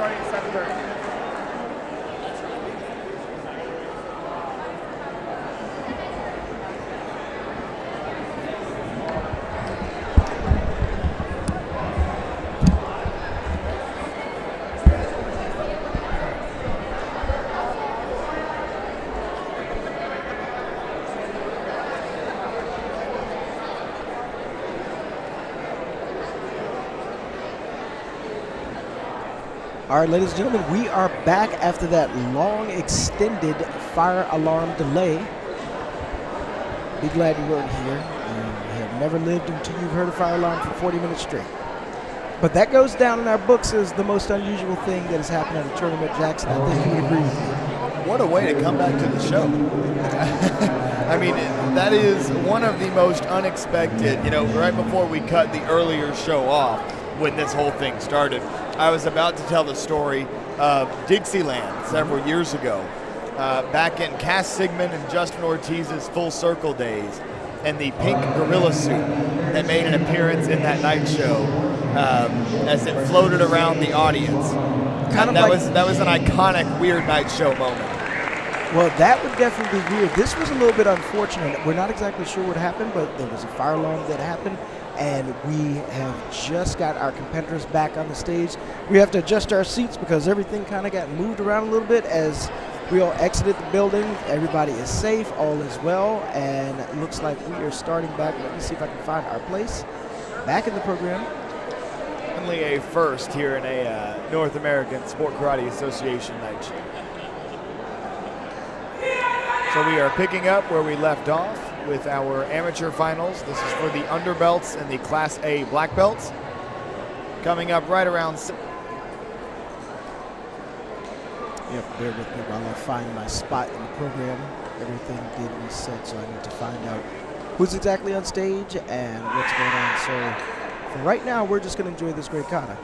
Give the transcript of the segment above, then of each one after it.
starting at 7:30. All right, ladies and gentlemen, we are back after that long extended fire alarm delay. Be glad you weren't here. You have never lived until you've heard a fire alarm for 40 minutes straight. But that goes down in our books as the most unusual thing that has happened at a tournament, Jackson. I think you would agree with me. What a way to come back to the show. I mean, that is one of the most unexpected, right before we cut the earlier show off when this whole thing started, I was about to tell the story of Dixieland several years ago, back in Cass Sigmund and Justin Ortiz's Full Circle days, and the pink gorilla suit that made an appearance in that night show as it floated around the audience. That was an iconic Weird Night Show moment. Well, that would definitely be weird. This was a little bit unfortunate. We're not exactly sure what happened, but there was a fire alarm that happened, and we have just got our competitors back on the stage. We have to adjust our seats because everything kind of got moved around a little bit as we all exited the building. Everybody is safe, all is well, and it looks like we are starting back. Let me see if I can find our place back in the program. Only a first here in a North American Sport Karate Association night show. So we are picking up where we left off with our amateur finals. This is for the underbelts and the Class A black belts. Coming up right around. You have to bear with me while I find my spot in the program. Everything did reset, so I need to find out who's exactly on stage and what's going on. So for right now, we're just going to enjoy this great kata.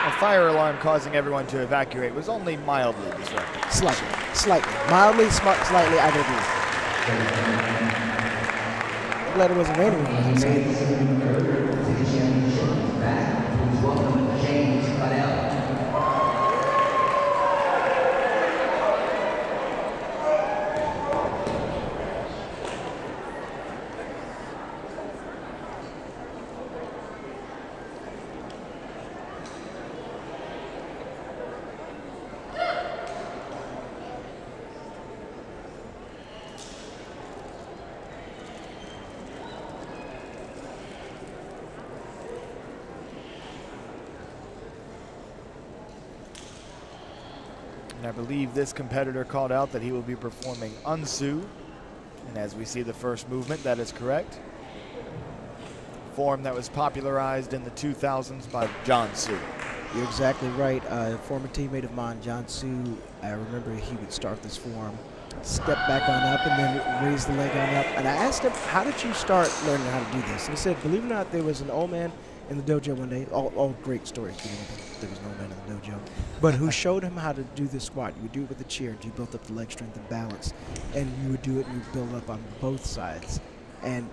A fire alarm causing everyone to evacuate was only mildly disruptive. Slightly. Mildly, slightly, I agree. I'm glad it wasn't raining when I was inside. And I believe this competitor called out that he will be performing Unsu. And as we see the first movement, that is correct. Form that was popularized in the 2000s by John Su. You're exactly right. A former teammate of mine, John Su, I remember he would start this form, step back on up, and then raise the leg on up. And I asked him, how did you start learning how to do this? And he said, believe it or not, there was an old man in the dojo one day, all great stories, there was no man in the dojo, but who showed him how to do this squat. You would do it with a chair, you built up the leg strength and balance, and you would do it and you build up on both sides. And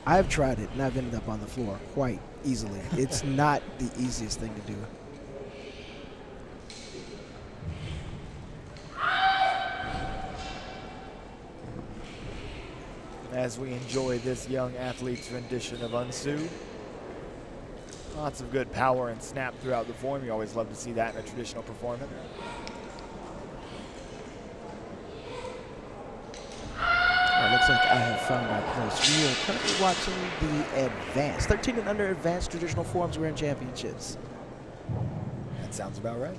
I've tried it, and I've ended up on the floor quite easily. It's not the easiest thing to do. As we enjoy this young athlete's rendition of Unsu. Lots of good power and snap throughout the form. You always love to see that in a traditional performance. Looks like I have found our place. We are currently watching the advanced, 13 and under advanced traditional forms Grand Championships. That sounds about right.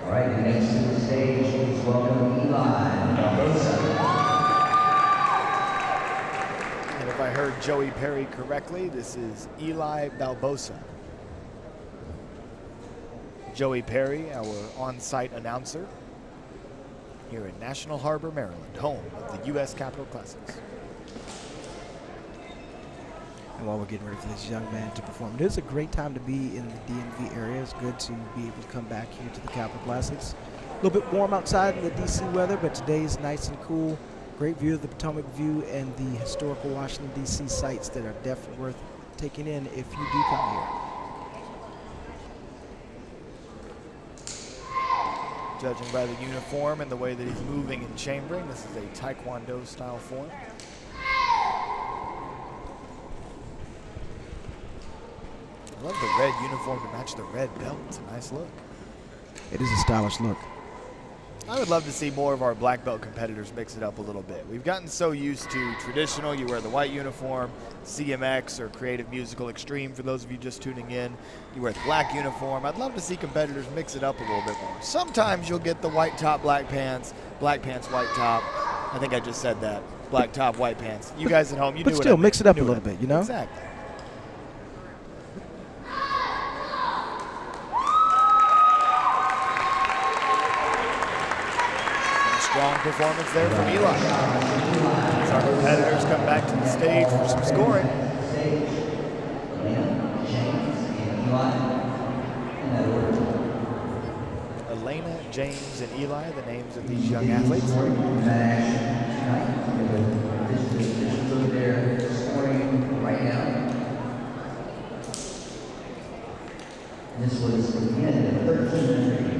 All right, next to the stage, please welcome Eli Balboa. And if I heard Joey Perry correctly, this is Eli Balboa. Joey Perry, our on-site announcer here in National Harbor, Maryland, home of the U.S. Capitol Classics. And while we're getting ready for this young man to perform, it is a great time to be in the DMV area. It's good to be able to come back here to the Capitol Classics. A little bit warm outside in the DC weather, but today is nice and cool. Great view of the Potomac View and the historical Washington, D.C. sites that are definitely worth taking in if you do come here. Judging by the uniform and the way that he's moving and chambering, this is a Taekwondo style form. I love the red uniform to match the red belt. It's a nice look. It is a stylish look. I would love to see more of our black belt competitors mix it up a little bit. We've gotten so used to traditional, you wear the white uniform, CMX or Creative Musical Extreme for those of you just tuning in. You wear the black uniform. I'd love to see competitors mix it up a little bit more. Sometimes you'll get the white top, black pants, white top. I think I just said that. Black top, white pants. You guys at home, you do it. But still, mix it up a little bit, you know? Exactly. Strong performance there from Eli. As our competitors come back to the stage for some scoring. Elena, James, and Eli, the names of these young athletes. This was again the 13th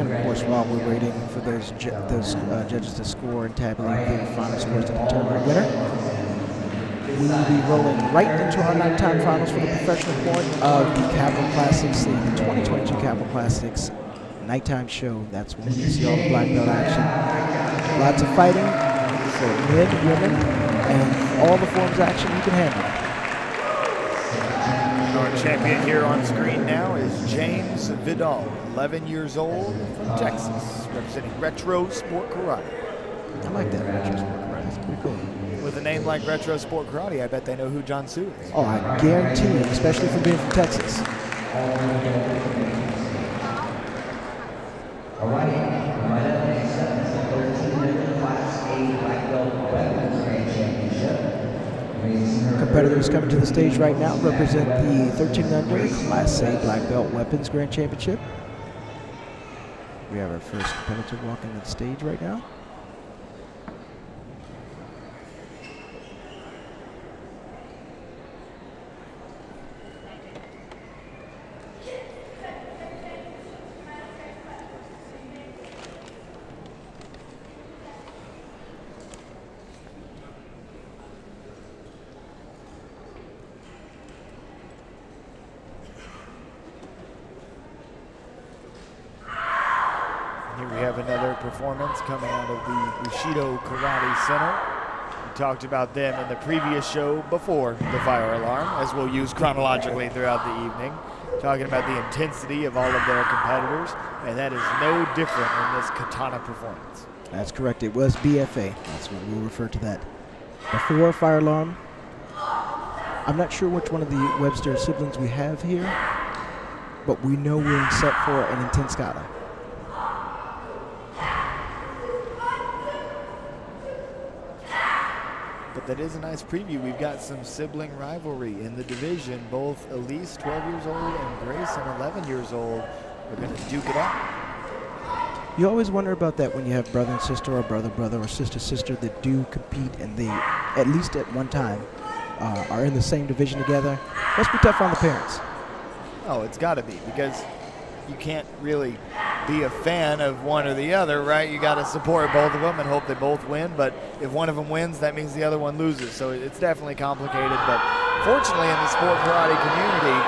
And of course, while we're waiting for those judges to score and tabulate the final scores to determine a winner, we will be rolling right into our nighttime finals for the professional point of the Capitol Classics, the 2022 Capitol Classics nighttime show. That's when you see all the black belt action. Lots of fighting for men, women, and all the forms of action you can handle. Our champion here on screen now is James Vidal, 11 years old, from Texas, representing Retro Sport Karate. I like that Retro Sport Karate. It's pretty cool. With a name like Retro Sport Karate, I bet they know who John Sue is. Oh, I guarantee you, especially for being from Texas. All right, right up next up is the 13-member Class A Black Belt Weapons Grand Championship. Competitors coming to the stage right now represent the 13-under Class A Black Belt Weapons Grand Championship. We have our first competitor walking to the stage right now. Here we have another performance coming out of the Bushido Karate Center. We talked about them in the previous show before the fire alarm, as we'll use chronologically throughout the evening, talking about the intensity of all of their competitors, and that is no different in this katana performance. That's correct. It was BFA. That's what we'll refer to that. Before fire alarm, I'm not sure which one of the Webster siblings we have here, but we know we're set for an intense kata. But that is a nice preview. We've got some sibling rivalry in the division. Both Elise, 12 years old, and Grayson, 11 years old, are going to duke it out. You always wonder about that when you have brother and sister, or brother or sister that do compete, and they, at least at one time, are in the same division together. Must be tough on the parents. Oh, it's got to be, because you can't really be a fan of one or the other, right? You got to support both of them and hope they both win, but if one of them wins, that means the other one loses, so it's definitely complicated. But fortunately in the sport karate community,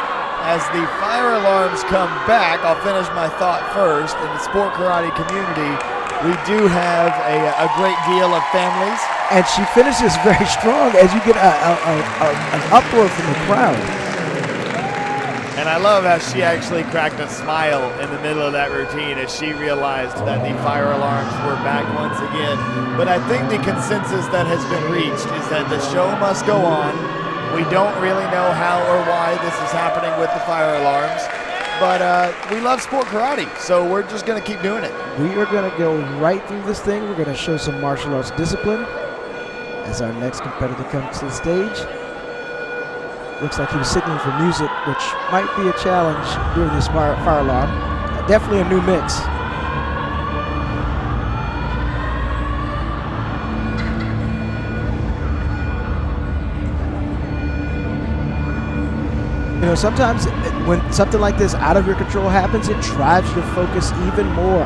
as the fire alarms come back, I'll finish my thought first. In the sport karate community, we do have a great deal of families. And she finishes very strong as you get an uproar from the crowd. And I love how she actually cracked a smile in the middle of that routine as she realized that the fire alarms were back once again. But I think the consensus that has been reached is that the show must go on. We don't really know how or why this is happening with the fire alarms, but we love sport karate, so we're just going to keep doing it. We are going to go right through this thing. We're going to show some martial arts discipline as our next competitor comes to the stage. Looks like he was signaling for music, which might be a challenge during this fire alarm. Definitely a new mix. You know, sometimes when something like this out of your control happens, it drives your focus even more.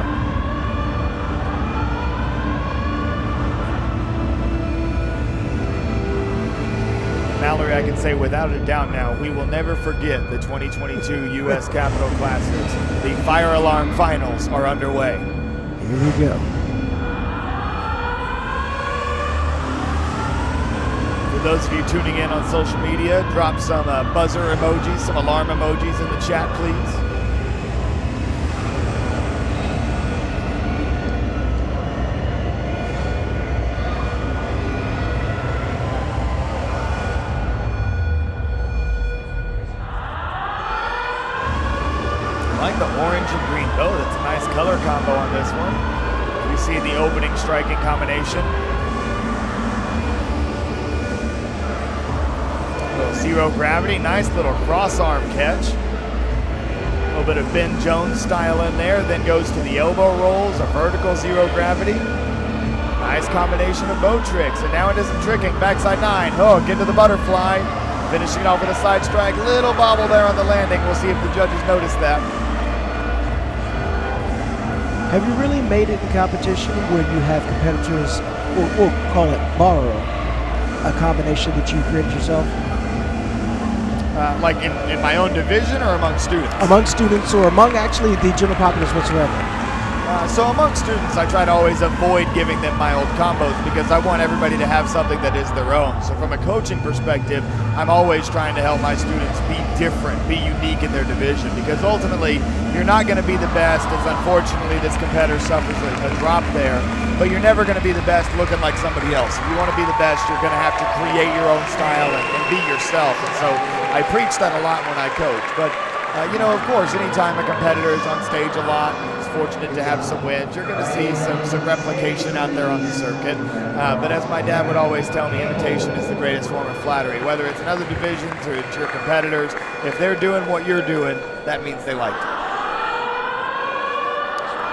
Mallory, I can say without a doubt now, we will never forget the 2022 U.S. Capitol Classics. The fire alarm finals are underway. Here we go. For those of you tuning in on social media, drop some buzzer emojis, some alarm emojis in the chat, please. I like the orange and green. Oh, that's a nice color combo on this one. We see the opening striking combination. Little zero gravity, nice little cross arm catch. A little bit of Ben Jones style in there, then goes to the elbow rolls, a vertical zero gravity. Nice combination of bow tricks, and now it isn't tricking. Backside 9, hook into the butterfly. Finishing it off with a side strike, little bobble there on the landing. We'll see if the judges notice that. Have you really made it in competition when you have competitors, we'll call it borrow, a combination that you created yourself? Like in my own division or among students? Among students or among actually the general populace whatsoever? So among students, I try to always avoid giving them my old combos because I want everybody to have something that is their own. So from a coaching perspective, I'm always trying to help my students be different, be unique in their division, because ultimately you're not going to be the best, as unfortunately this competitor suffers a drop there, but you're never going to be the best looking like somebody else. If you want to be the best, you're going to have to create your own style and be yourself. And so I preach that a lot when I coach. But you know, of course, anytime a competitor is on stage a lot and is fortunate to have some wins, you're going to see some replication out there on the circuit. But as my dad would always tell me, imitation is the greatest form of flattery. Whether it's in other divisions or it's your competitors, if they're doing what you're doing, that means they liked it.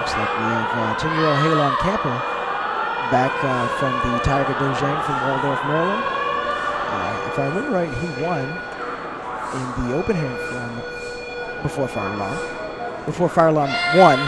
Looks like we have 10-year-old Halon Camper back from the Tiger Dojang from Waldorf, Maryland. If I remember right, he won in the open hand from before fire alarm 1.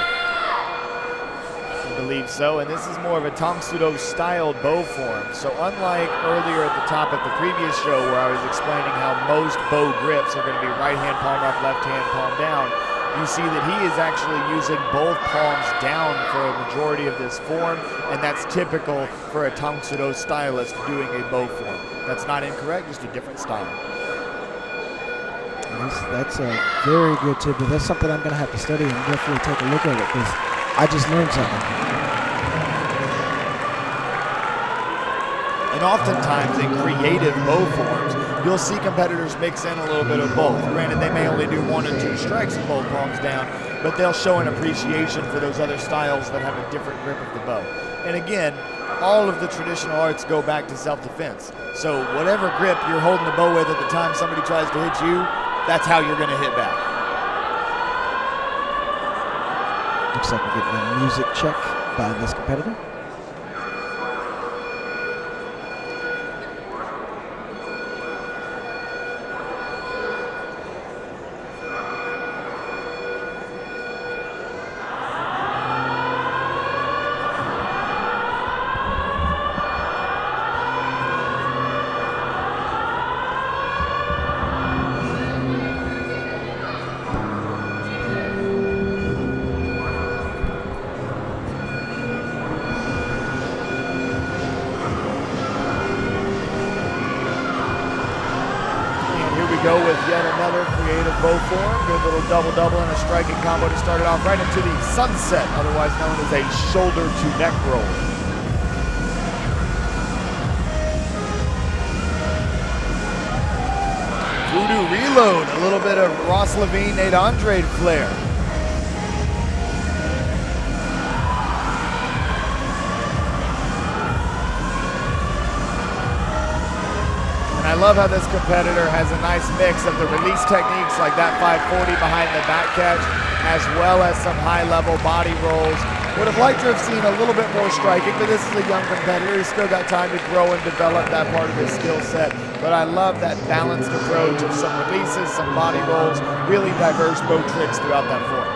I believe so, and this is more of a Tang Soo Do styled bow form. So unlike earlier at the top of the previous show where I was explaining how most bow grips are going to be right hand palm up, left hand palm down, you see that he is actually using both palms down for a majority of this form, and that's typical for a Tang Soo Do stylist doing a bow form. That's not incorrect, just a different style. That's a very good tip, but that's something I'm going to have to study and definitely take a look at it because I just learned something. And oftentimes in creative bow forms, you'll see competitors mix in a little bit of both. Granted, they may only do 1 or 2 strikes with both palms down, but they'll show an appreciation for those other styles that have a different grip of the bow. And again, all of the traditional arts go back to self-defense. So whatever grip you're holding the bow with at the time somebody tries to hit you, that's how you're going to hit back. Looks like we're getting a music check by this competitor. Go with yet another creative bow form. Good little double-double and a striking combo to start it off right into the sunset, otherwise known as a shoulder-to-neck roll. Voodoo reload, a little bit of Ross Levine, Nate Andrade flair. I love how this competitor has a nice mix of the release techniques like that 540 behind the back catch, as well as some high-level body rolls. Would have liked to have seen a little bit more striking, but this is a young competitor. He's still got time to grow and develop that part of his skill set. But I love that balanced approach of some releases, some body rolls, really diverse bow tricks throughout that form.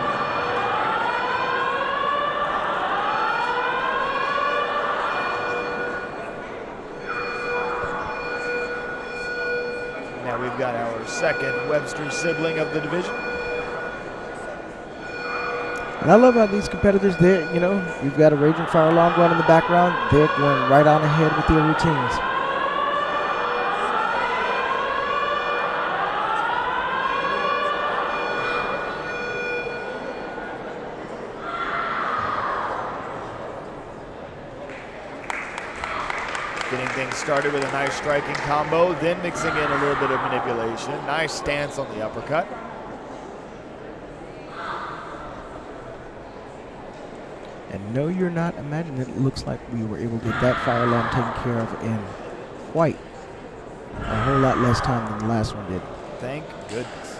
We've got our second Webster sibling of the division. And I love how these competitors, you've got a Raging Fire alarm going in the background. They're going right on ahead with their routines. Getting things started with a nice striking combo, then mixing in a little bit of manipulation. Nice stance on the uppercut. And no, you're not imagining it looks like we were able to get that fire alarm taken care of in quite a whole lot less time than the last one did. Thank goodness.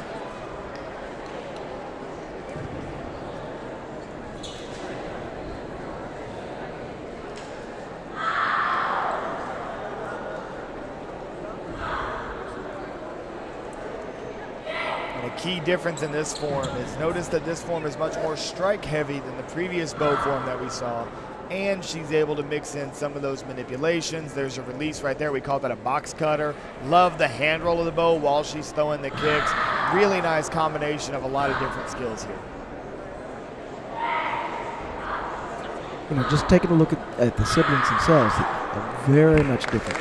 Key difference in this form is notice that this form is much more strike heavy than the previous bow form that we saw, and she's able to mix in some of those manipulations. There's a release right there. We call that a box cutter. Love the hand roll of the bow while she's throwing the kicks. Really nice combination of a lot of different skills here. Just taking a look at the siblings themselves, they're very much different.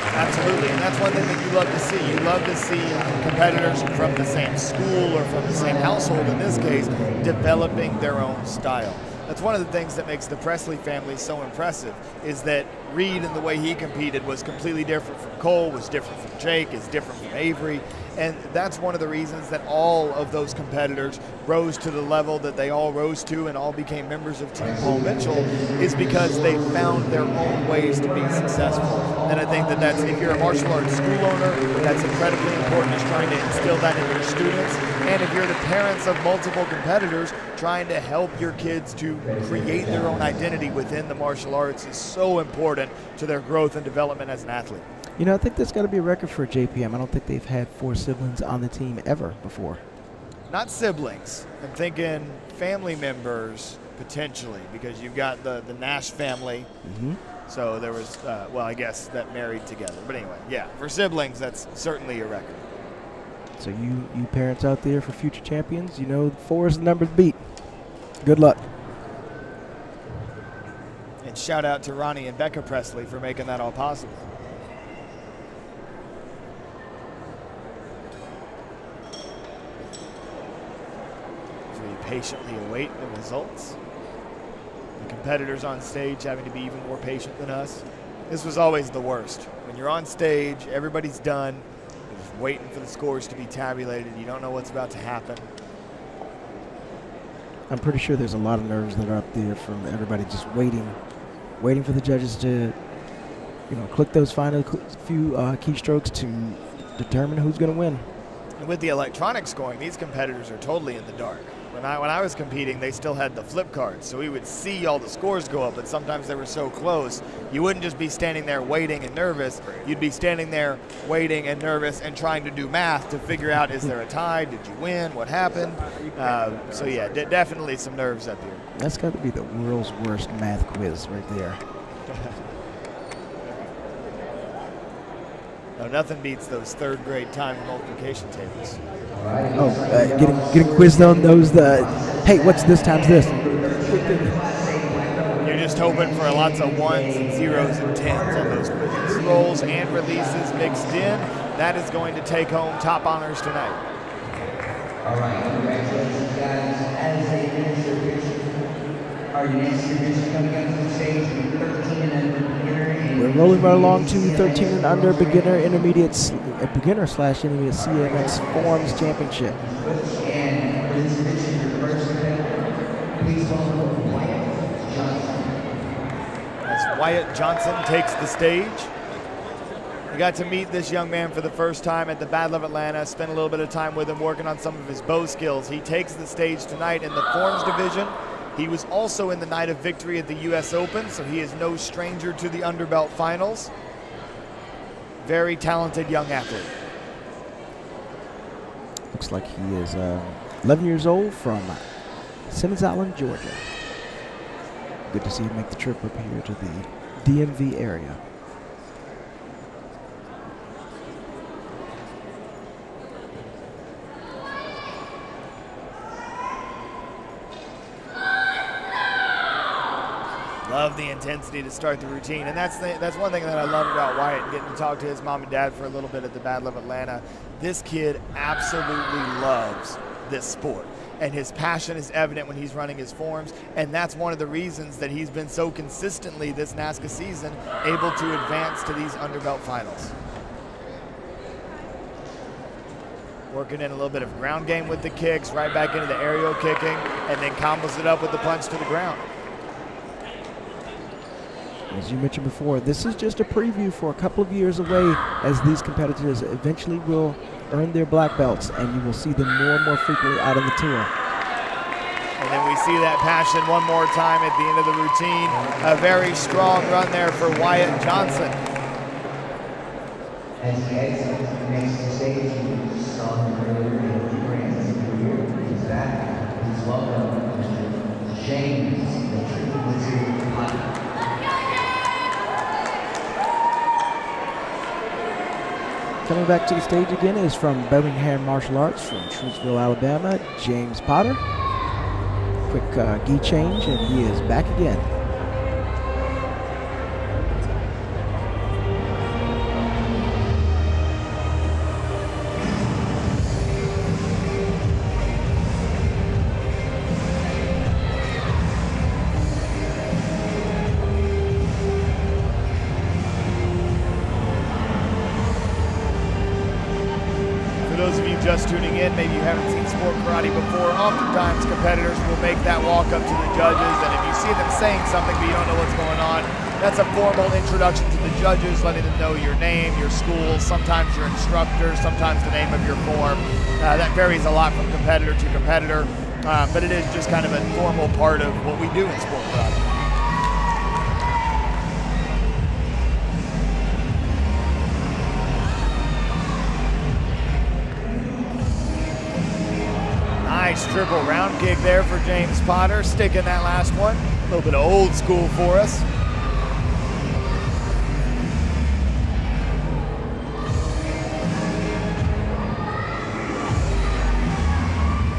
Absolutely, and that's one thing that you love to see. You love to see competitors from the same school or from the same household, in this case, developing their own style. That's one of the things that makes the Presley family so impressive, is that Reed and the way he competed was completely different from Cole, was different from Jake, is different from Avery. And that's one of the reasons that all of those competitors rose to the level that they all rose to and all became members of Team Paul Mitchell, is because they found their own ways to be successful. And I think that that's, if you're a martial arts school owner, that's incredibly important, is trying to instill that in your students. And if you're the parents of multiple competitors, trying to help your kids to create their own identity within the martial arts is so important to their growth and development as an athlete. I think that's got to be a record for JPM. I don't think they've had 4 siblings on the team ever before. Not siblings. I'm thinking family members potentially, because you've got the Nash family. Mm-hmm. So there was, I guess that married together. But anyway, yeah, for siblings, that's certainly a record. So you parents out there for future champions, 4 is the number to beat. Good luck. And shout out to Ronnie and Becca Presley for making that all possible. Patiently await the results. The competitors on stage having to be even more patient than us. This was always the worst. When you're on stage, everybody's done. You're just waiting for the scores to be tabulated. You don't know what's about to happen. I'm pretty sure there's a lot of nerves that are up there from everybody just waiting for the judges to, click those final few keystrokes to determine who's going to win. And with the electronic scoring, these competitors are totally in the dark. When I was competing, they still had the flip cards, so we would see all the scores go up, but sometimes they were so close, you wouldn't just be standing there waiting and nervous, you'd be standing there waiting and nervous and trying to do math to figure out, is there a tie, did you win, what happened? So yeah, definitely some nerves up here. That's got to be the world's worst math quiz right there. No, nothing beats those third grade time multiplication tables. Getting quizzed on those. Hey, what's this times this? You're just hoping for lots of 1s and 0s and 10s on those quizzes. Rolls and releases mixed in. That is going to take home top honors tonight. All right, congratulations, guys. As they finish their picture, Our next division coming up to the stage, 13 and under beginner. We're rolling right along to 13 and under beginner slash intermediate CMX Forms Championship. And for this division, your first competitor, please welcome Wyatt Johnson. As Wyatt Johnson takes the stage. I got to meet this young man for the first time at the Battle of Atlanta, spent a little bit of time with him working on some of his bow skills. He takes the stage tonight in the Forms division. He was also in the night of victory at the US Open, so he is no stranger to the underbelt finals. Very talented young athlete. Looks like he is 11 years old from Simmons Island, Georgia. Good to see him make the trip up here to the DMV area. Love the intensity to start the routine, and that's one thing that I love about Wyatt, getting to talk to his mom and dad for a little bit at the Battle of Atlanta. This kid absolutely loves this sport, and his passion is evident when he's running his forms, and that's one of the reasons that he's been so consistently this NASKA season able to advance to these underbelt finals. Working in a little bit of ground game with the kicks, right back into the aerial kicking, and then combos it up with the punch to the ground. As you mentioned before, this is just a preview for a couple of years away, as these competitors eventually will earn their black belts, and you will see them more and more frequently out on the tour. And then we see that passion one more time at the end of the routine. A very strong run there for Wyatt Johnson. As he exits the next stage, you saw him earlier in the grants of the year. He's back. Please welcome Mr. James, the Triple. Coming back to the stage again is from Birmingham Martial Arts from Truthville, Alabama, James Potter. Quick gi change, and he is back again. Just tuning in, maybe you haven't seen sport karate before, oftentimes competitors will make that walk up to the judges, and if you see them saying something but you don't know what's going on, that's a formal introduction to the judges, letting them know your name, your school, sometimes your instructor, sometimes the name of your form. That varies a lot from competitor to competitor, but it is just kind of a normal part of what we do in sport karate. Nice triple round kick there for James Potter, sticking that last one. A little bit of old school for us.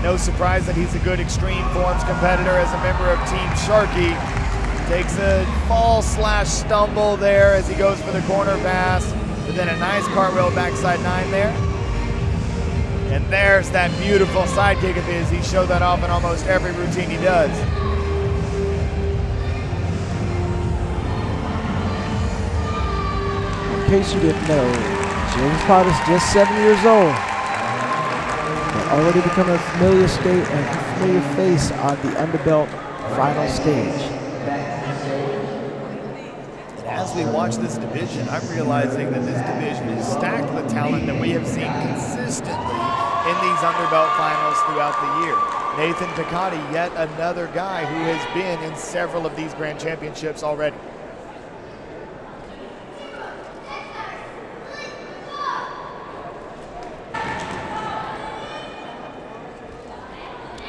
No surprise that he's a good extreme forms competitor as a member of Team Sharkey. Takes a fall slash stumble there as he goes for the corner pass, but then a nice cartwheel backside 9 there. And there's that beautiful side kick of his. He showed that off in almost every routine he does. In case you didn't know, James Potter's just 7 years old, but already become a familiar face on the underbelt final stage. And as we watch this division, I'm realizing that this division is stacked with talent that we have seen consistently in these underbelt finals throughout the year. Nathan Ducati, yet another guy who has been in several of these grand championships already.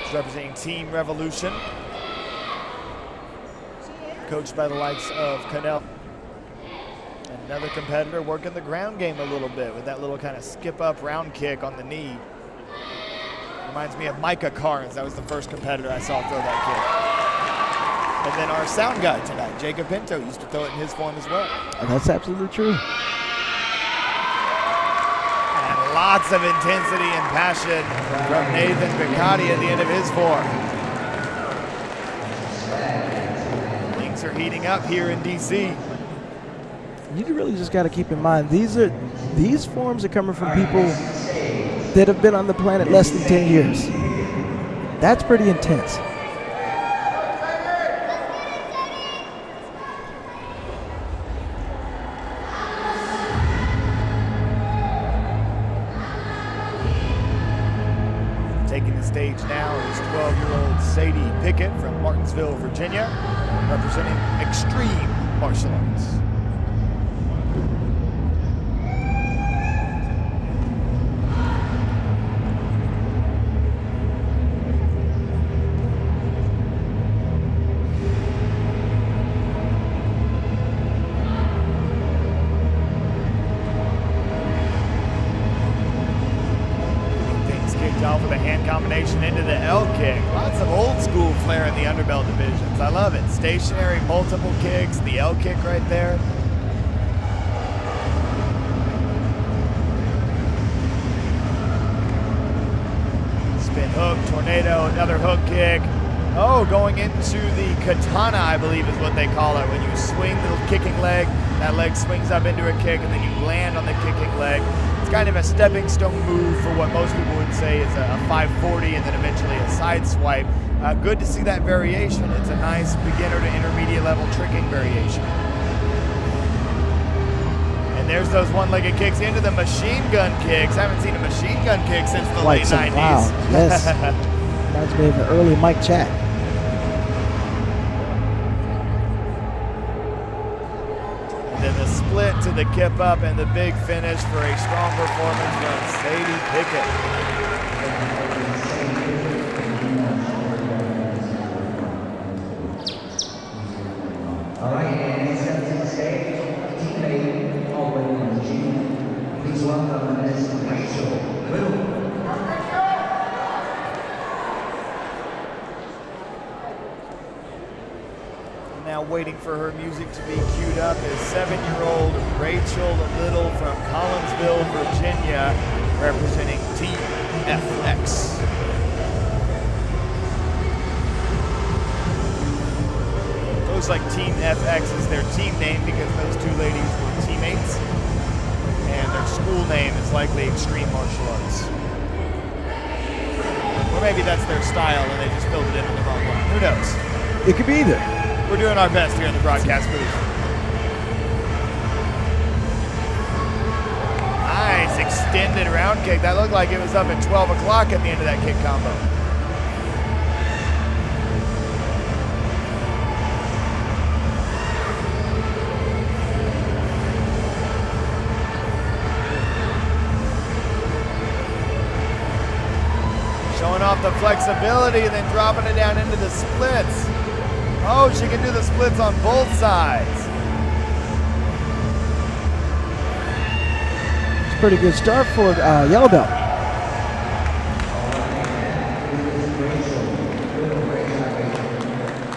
He's representing Team Revolution, coached by the likes of Cannell. Another competitor working the ground game a little bit with that little kind of skip up round kick on the knee. Reminds me of Micah Carnes. That was the first competitor I saw throw that kick. And then our sound guy tonight, Jacob Pinto, used to throw it in his form as well. And that's absolutely true. And lots of intensity and passion from Nathan Ducati at the end of his form. things are heating up here in D.C. You really just got to keep in mind, these forms are coming from people that have been on the planet less than 10 years. That's pretty intense. Taking the stage now is 12-year-old Sadie Pickett from Martinsville, Virginia, representing Extreme Martial Arts. Off with a hand combination into the L kick. Lots of old school flair in the underbelt divisions. I love it. Stationary, multiple kicks, the L kick right there. Spin hook, tornado, another hook kick. Oh, going into the katana, I believe is what they call it. When you swing the kicking leg, that leg swings up into a kick, and then you land on the kicking leg. It's kind of a stepping stone move for what most people would say is a 540 and then eventually a side swipe. Good to see that variation. It's a nice beginner to intermediate level tricking variation. And there's those one-legged kicks into the machine gun kicks. I haven't seen a machine gun kick since the late 90s. Wow, yes. Reminds me of an early Mike Chat. Then the split to the kip up and the big finish for a strong performance from Sadie Pickett. All right, and next up to the stage, teammate all the way from Virginia. Please welcome Ms. Rachel Little. Now waiting for her music to be queued up is 7-year-old Rachel Little from Collinsville, Virginia, representing Team FX. Looks like Team FX is their team name because those two ladies were teammates, and their school name is likely Extreme Martial Arts. Or maybe that's their style and they just filled it in the wrong way. Who knows? It could be either. We're doing our best here in the broadcast booth. Nice extended round kick. That looked like it was up at 12 o'clock at the end of that kick combo. Showing off the flexibility and then dropping it down into the splits. Oh, she can do the splits on both sides. It's a pretty good start for yellow belt.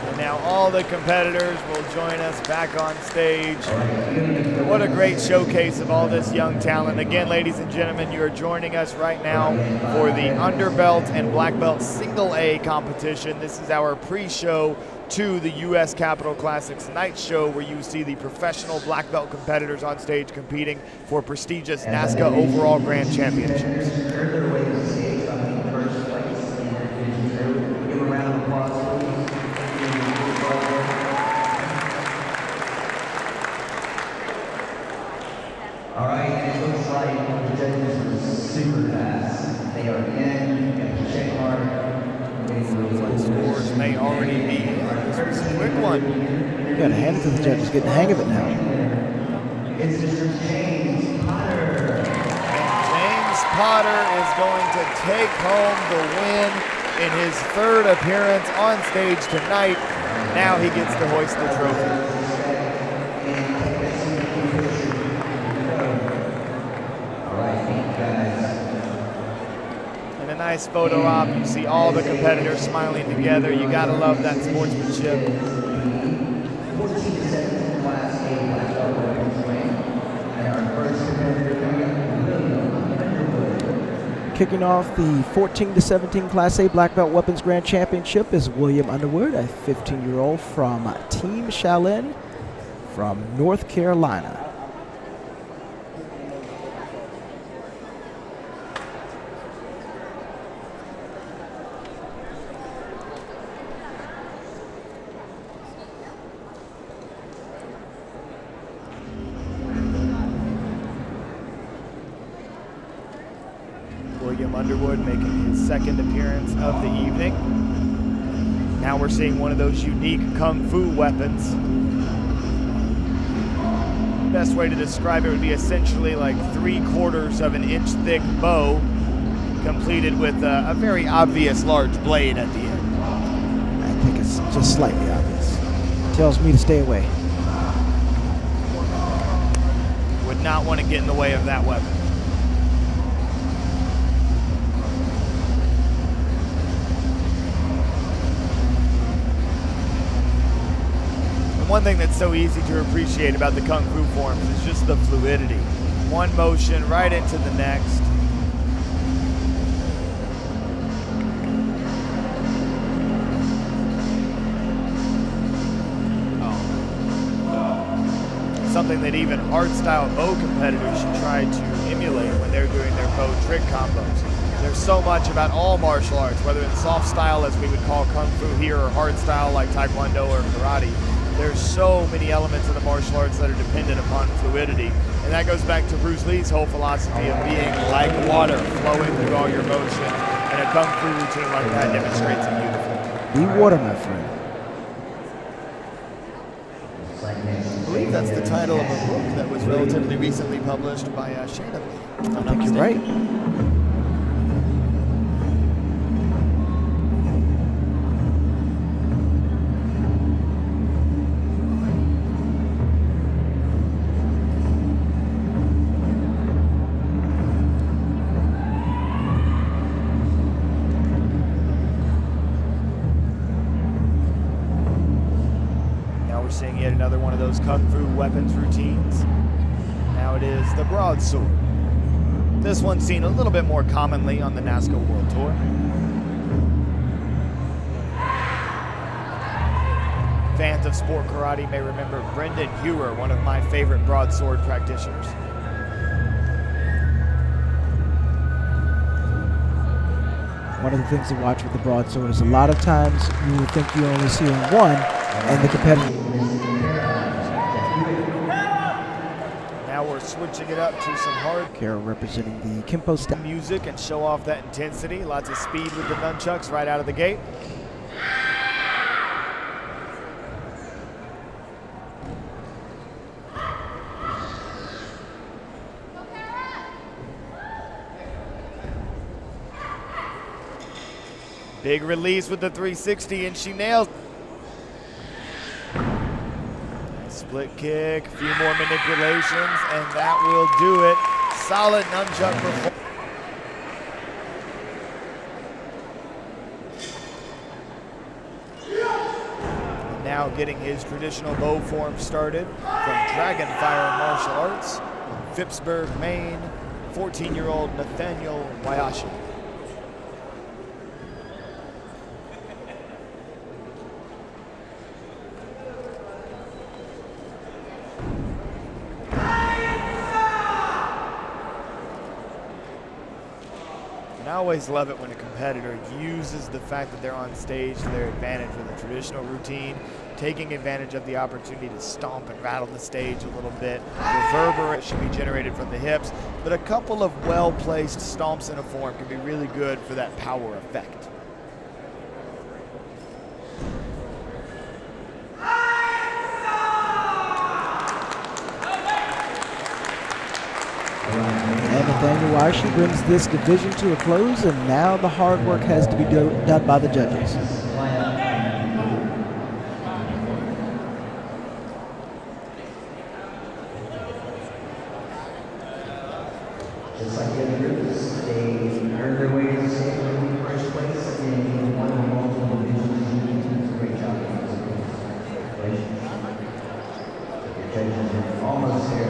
And now all the competitors will join us back on stage. What a great showcase of all this young talent. Again, ladies and gentlemen, you are joining us right now for the underbelt and black belt single A competition. This is our pre-show to the U.S. Capitol Classics night show, where you see the professional black belt competitors on stage competing for prestigious NASKA overall grand championships. All right, and it looks like the judges were super fast. They are in, and check mark. Scores may already be. This was a quick one. You gotta hand it to the judges, getting the hang of it now. It's Mr. James Potter. James Potter is going to take home the win in his third appearance on stage tonight. Now he gets to hoist the trophy. And a nice photo op. You see all the competitors smiling together. You gotta love that sportsmanship. Kicking off the 14-17 Class A Black Belt Weapons Grand Championship is William Underwood, a 15-year-old from Team Shaolin from North Carolina. William Underwood making his second appearance of the evening. Now we're seeing one of those unique kung fu weapons. Best way to describe it would be essentially like 3/4 of an inch thick bow completed with a very obvious large blade at the end. I think it's just slightly obvious. Tells me to stay away. Would not want to get in the way of that weapon. One thing that's so easy to appreciate about the Kung Fu forms is just the fluidity. One motion right into the next. Something that even hard-style bow competitors should try to emulate when they're doing their bow trick combos. There's so much about all martial arts, whether it's soft style, as we would call Kung Fu here, or hard style like Taekwondo or Karate. There's so many elements of the martial arts that are dependent upon fluidity. And that goes back to Bruce Lee's whole philosophy of being like water, flowing through all your motions. And a Kung Fu routine like that demonstrates it beautifully. Be water, my friend. I believe that's the title of a book that was relatively recently published by Shannon. I think you're right. Seeing yet another one of those Kung Fu weapons routines. Now it is the broadsword. This one's seen a little bit more commonly on the NASCA World Tour. Fans of sport karate may remember Brendan Hewer, one of my favorite broadsword practitioners. One of the things to watch with the broadsword is a lot of times you will think you only see one, and the competitor. Now we're switching it up to some hard Carol representing the Kempo style music and show off that intensity. Lots of speed with the nunchucks right out of the gate. Big release with the 360, and she nails. Split kick, a few more manipulations, and that will do it. Solid nunchuck performance. Now getting his traditional bow form started from Dragonfire Martial Arts in Phippsburg, Maine, 14-year-old Nathaniel Wyatt. I always love it when a competitor uses the fact that they're on stage to their advantage with a traditional routine, taking advantage of the opportunity to stomp and rattle the stage a little bit. Reverberate should be generated from the hips, but a couple of well-placed stomps in a form can be really good for that power effect. And Nathaniel Wyatt brings this division to a close, and now the hard work has to be done by the judges. Just like the other groups, they earned their way to safely first place in one of the multiple divisions. It's a great job. Congratulations. Your judges are almost there.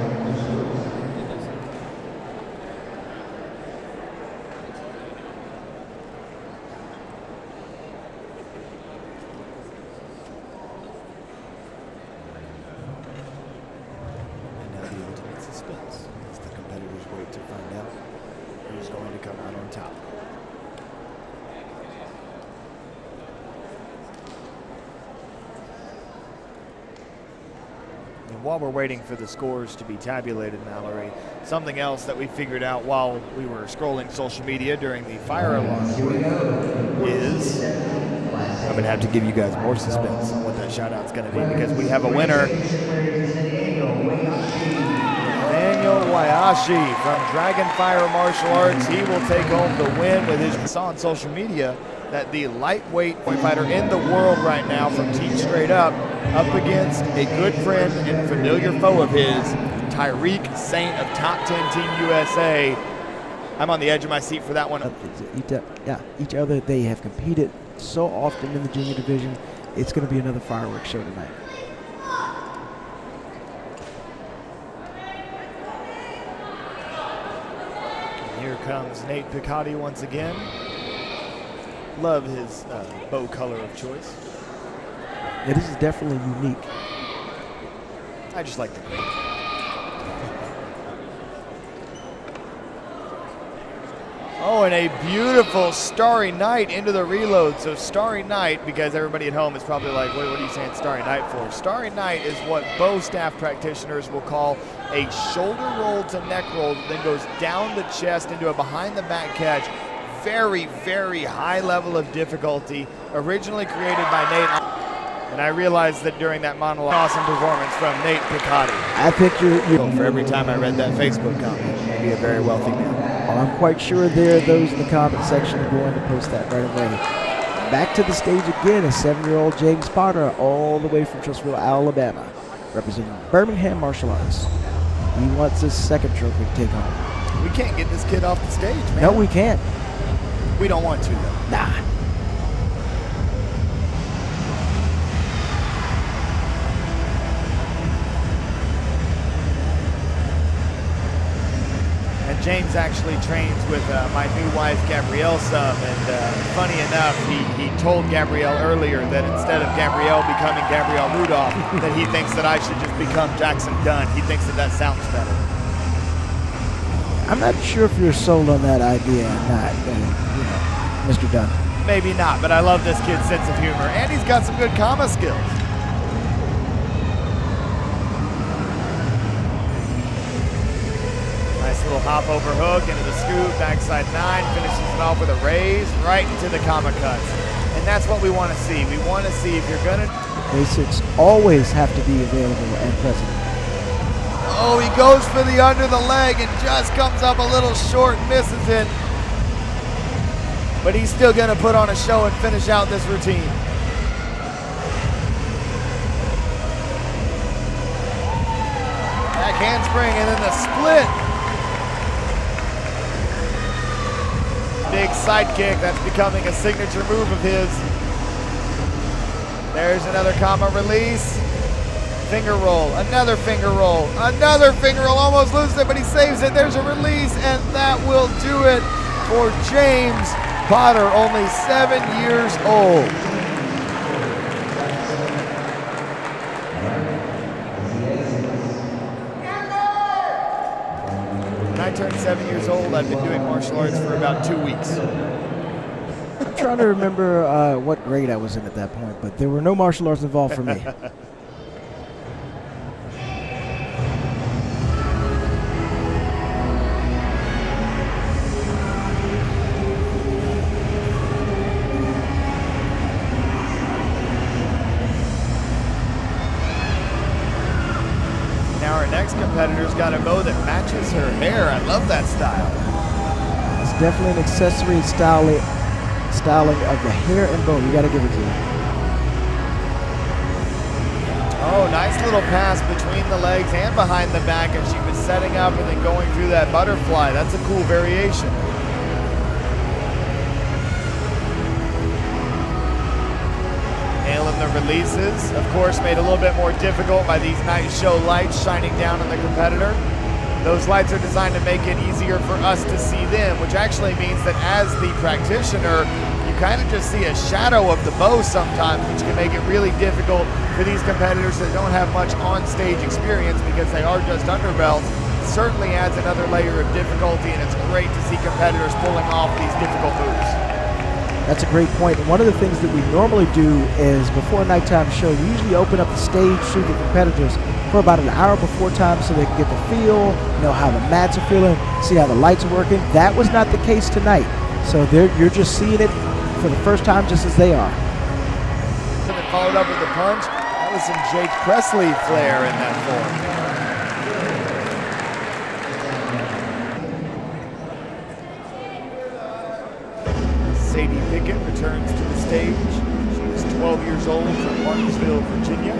while we're waiting for the scores to be tabulated, Mallory, something else that we figured out while we were scrolling social media during the fire alarm is, I'm going to have to give you guys more suspense on what that shout-out's going to be, because we have a winner. Wayashi from Dragonfire Martial Arts. He will take home the win with his. I saw on social media that the lightweight fighter in the world right now from Team Straight Up against a good friend and familiar foe of his, Tyreek Saint of Top 10 Team USA. I'm on the edge of my seat for that one. Each other, they have competed so often in the junior division. It's going to be another fireworks show tonight. Here comes Nate Ducati once again. Love his bow color of choice. Yeah, this is definitely unique. I just like the green. Oh, and a beautiful Starry Night into the reload. So Starry Night, because everybody at home is probably like, what are you saying Starry Night for? Starry Night is what bow staff practitioners will call a shoulder roll to neck roll that then goes down the chest into a behind the back catch. Very, very high level of difficulty, originally created by Nate. And I realized that during that monologue, awesome performance from Nate Ducati. I think you're for every time I read that Facebook comment, maybe a very wealthy man. Well, I'm quite sure there are those in the comment section who are going to post that right away. Back to the stage again, a 7-year-old James Potter, all the way from Trussville, Alabama, representing Birmingham Martial Arts. He wants his second trophy to take home. We can't get this kid off the stage, man. No, we can't. We don't want to, though. Nah. And James actually trains with my new wife, Gabrielle, some. And funny enough, he told Gabrielle earlier that instead of Gabrielle becoming Gabrielle Rudolph, that he thinks that I should just become Jackson Dunn. He thinks that that sounds better. I'm not sure if you're sold on that idea or not, Mr. Dunn. Maybe not, but I love this kid's sense of humor. And he's got some good comma skills. Nice little hop over hook into the scoop, backside 9, finishes it off with a raise right into the comma cuts. And that's what we want to see. We want to see if you're going to... Basics always have to be available and present. Oh, he goes for the under the leg and just comes up a little short and misses it. But he's still going to put on a show and finish out this routine. Back handspring and then the split. Big sidekick, that's becoming a signature move of his. There's another comma release. Finger roll, another finger roll, almost loses it, but he saves it. There's a release, and that will do it for James Potter, only 7 years old. When I turned 7 years old, I've been doing martial arts for about 2 weeks. I'm trying to remember what grade I was in at that point, but there were no martial arts involved for me. Next competitor's got a bow that matches her hair. I love that style. It's definitely an accessory styling of the hair and bow. You got to give it to her. Oh, nice little pass between the legs and behind the back, and she was setting up and then going through that butterfly. That's a cool variation. Nailing the releases, of course, made a little bit more difficult by these nice show lights shining down on the competitor. Those lights are designed to make it easier for us to see them, which actually means that as the practitioner, you kind of just see a shadow of the bow sometimes, which can make it really difficult for these competitors that don't have much on-stage experience because they are just underbelts. It certainly adds another layer of difficulty, and it's great to see competitors pulling off these difficult moves. That's a great point. And one of the things that we normally do is before a nighttime show, we usually open up the stage to the competitors for about an hour before time so they can get the feel, know how the mats are feeling, see how the lights are working. That was not the case tonight. So you're just seeing it for the first time just as they are. And then followed up with the punch. That was some Jake Presley flair in that form. Sadie Pickett returns to the stage. She is 12 years old from Martinsville, Virginia.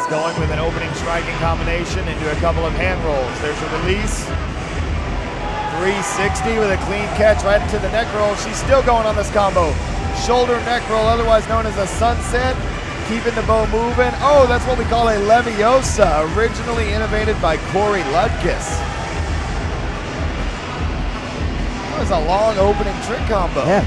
Going with an opening striking combination into a couple of hand rolls. There's a release. 360 with a clean catch right into the neck roll. She's still going on this combo. Shoulder neck roll, otherwise known as a sunset. Keeping the bow moving. Oh, that's what we call a Leviosa, originally innovated by Corey Ludkus. That was a long opening trick combo. Yeah.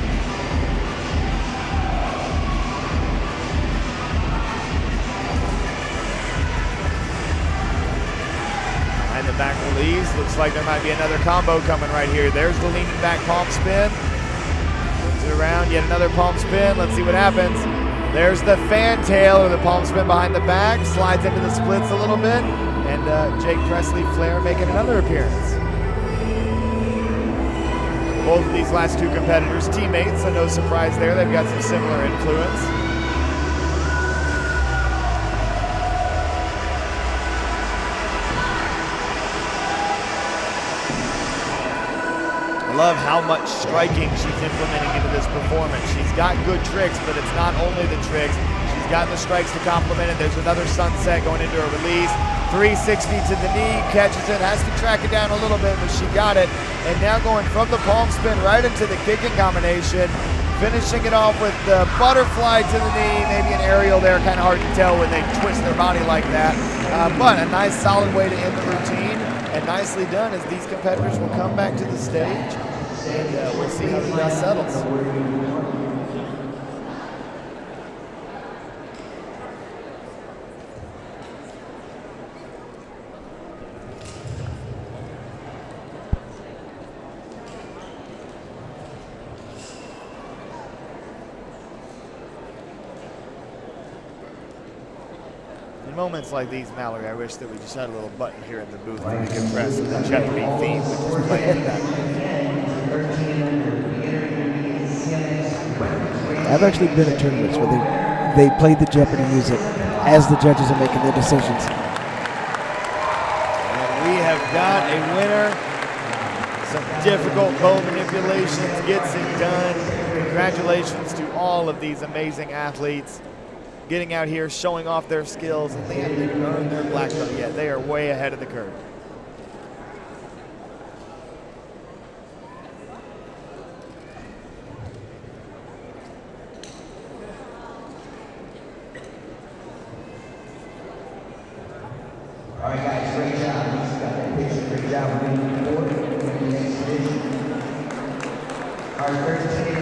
Back release. Looks like there might be another combo coming right here. There's the leaning back palm spin. Moves it around, yet another palm spin. Let's see what happens. There's the fantail or the palm spin behind the back. Slides into the splits a little bit. And Jake Presley Flair making another appearance. Both of these last two competitors, teammates, so no surprise there. They've got some similar influence. Love how much striking she's implementing into this performance. She's got good tricks, but it's not only the tricks. She's got the strikes to complement it. There's another sunset going into a release. 360 to the knee, catches it, has to track it down a little bit, but she got it. And now going from the palm spin right into the kicking combination, finishing it off with the butterfly to the knee, maybe an aerial there, kind of hard to tell when they twist their body like that. But a nice solid way to end the routine. And nicely done as these competitors will come back to the stage and we'll see how the dust settles. In moments like these, Mallory, I wish that we just had a little button here in the booth that we could press and the Jeopardy theme would just play into that. I've actually been in tournaments where they played the Jeopardy music as the judges are making their decisions. And we have got a winner. Some difficult bow manipulations, gets it done. Congratulations to all of these amazing athletes getting out here, showing off their skills, and they haven't even earned their black belt yet. They are way ahead of the curve. All right, guys, great job. Got that picture. Great job. We're moving forward to the next division. Our first ticket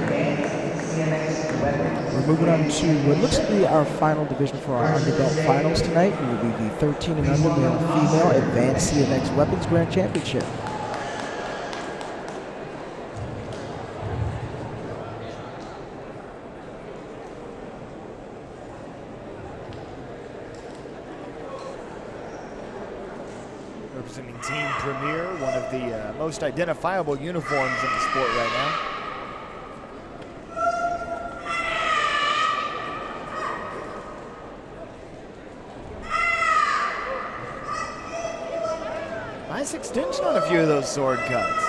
advanced CMX weapons. We're moving on to what looks to be our final division for our underbelt finals tonight. It will be the 13 and under male and female advanced CMX weapons grand championship. Representing Team Premier, one of the most identifiable uniforms in the sport right now. Nice extension on a few of those sword cuts.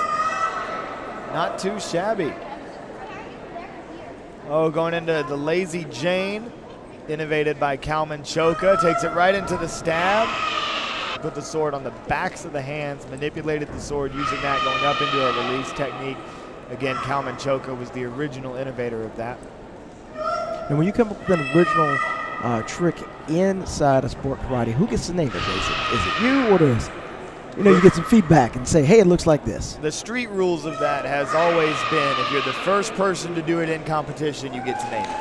Not too shabby. Oh, going into the Lazy Jane, innovated by Kalman Choka, takes it right into the stab. Put the sword on the backs of the hands, manipulated the sword using that, going up into a release technique. Again, Kalman Choka was the original innovator of that. And when you come up with an original trick inside of sport karate. Who gets to name it? Is it you, or does you get some feedback and say, hey, it looks like this? The street rules of that has always been, if you're the first person to do it in competition, you get to name it.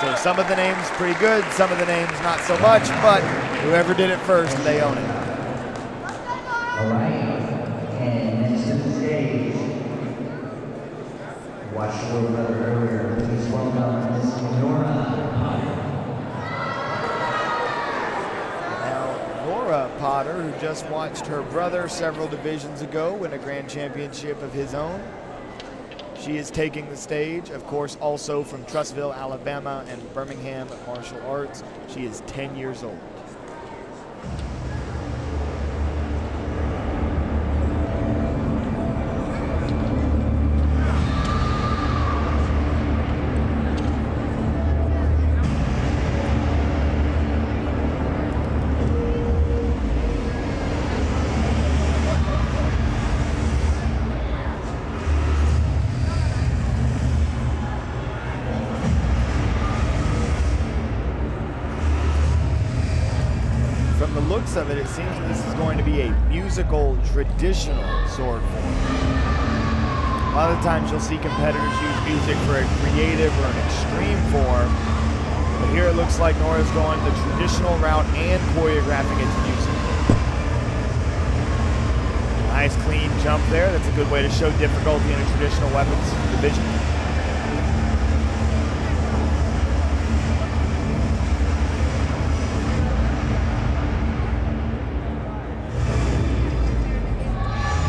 So some of the names pretty good, some of the names not so much, but whoever did it first, they own it. All right, and next to the stage, watched a little brother earlier, please welcome Miss Nora Potter. Now, Nora Potter, who just watched her brother several divisions ago win a grand championship of his own. She is taking the stage, of course, also from Trussville, Alabama, and Birmingham Martial Arts. She is 10 years old. Of it seems that this is going to be a musical, traditional sword form. A lot of the times you'll see competitors use music for a creative or an extreme form, but here it looks like Nora's going the traditional route and choreographing it to music. Nice clean jump there. That's a good way to show difficulty in a traditional weapons division.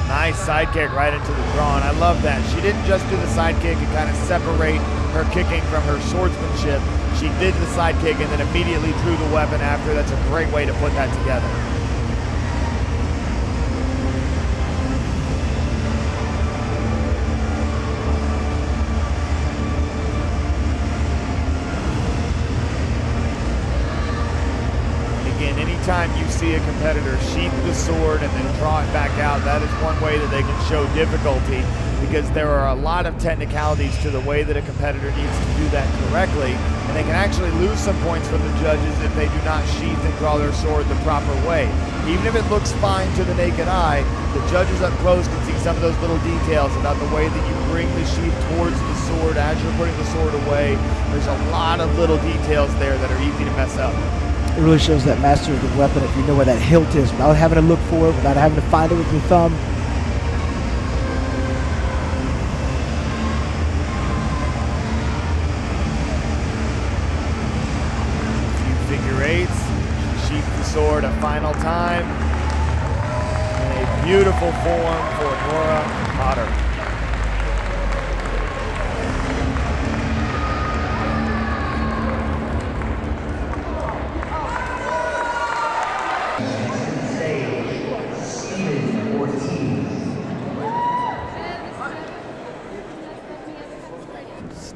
Nice side kick right into the draw, and I love that. She didn't just do the side kick and kind of separate her kicking from her swordsmanship. She did the side kick and then immediately drew the weapon after. That's a great way to put that together. Anytime you see a competitor sheath the sword and then draw it back out, that is one way that they can show difficulty, because there are a lot of technicalities to the way that a competitor needs to do that correctly, and they can actually lose some points from the judges if they do not sheath and draw their sword the proper way. Even if it looks fine to the naked eye, the judges up close can see some of those little details about the way that you bring the sheath towards the sword as you're putting the sword away. There's a lot of little details there that are easy to mess up. It really shows that mastery of the weapon if you know where that hilt is without having to look for it, without having to find it with your thumb. A few figure eights, sheath the sword a final time. And a beautiful form for Nora Potter.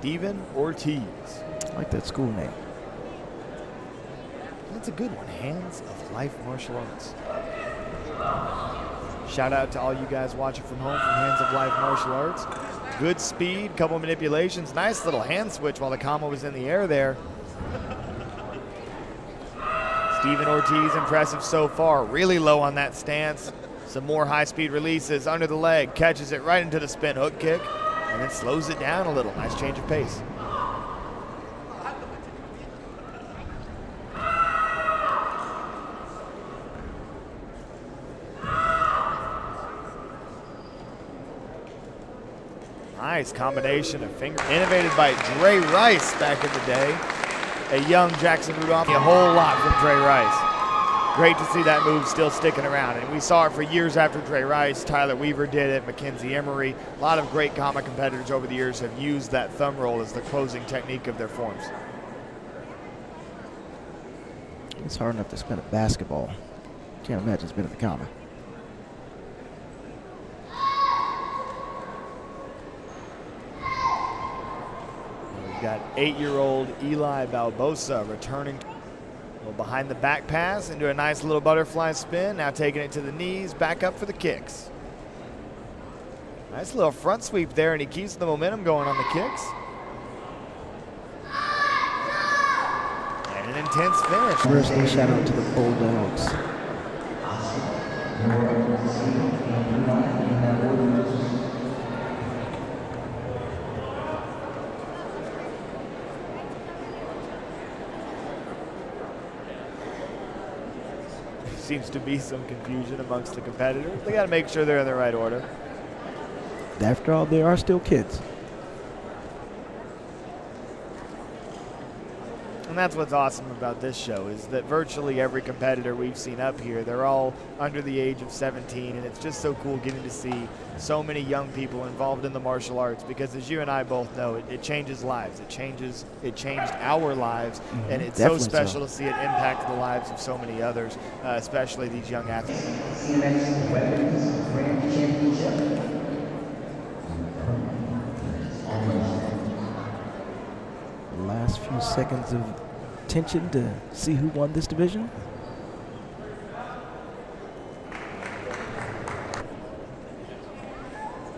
Stephen Ortiz. I like that school name. That's a good one. Hands of Life Martial Arts. Shout out to all you guys watching from home from Hands of Life Martial Arts. Good speed, couple manipulations. Nice little hand switch while the combo was in the air there. Stephen Ortiz, impressive so far. Really low on that stance. Some more high-speed releases under the leg. Catches it right into the spin hook kick. And then slows it down a little. Nice change of pace. Nice combination of finger. Innovated by Dre Rice back in the day. A young Jackson Rudolph. A whole lot from Dre Rice. Great to see that move still sticking around. And we saw it for years after Dre Rice. Tyler Weaver did it, Mackenzie Emery. A lot of great Kama competitors over the years have used that thumb roll as the closing technique of their forms. It's hard enough to spin a basketball. Can't imagine spinning the Kama. We've got 8-year-old Eli Balboa returning. Behind the back pass into a nice little butterfly spin. Now taking it to the knees, back up for the kicks. Nice little front sweep there, and he keeps the momentum going on the kicks. And an intense finish. First, a shout out to the Bulldogs. Seems to be some confusion amongst the competitors. They got to make sure they're in the right order. After all, they are still kids. And that's what's awesome about this show, is that virtually every competitor we've seen up here, they're all under the age of 17, and it's just so cool getting to see so many young people involved in the martial arts, because as you and I both know, it changes lives. It changed our lives, and it's so special to see it impact the lives of so many others, especially these young athletes. See you next Weapons Grand Championship. Last few seconds of tension to see who won this division.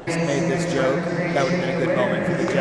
Made this joke. That would have been a good moment for the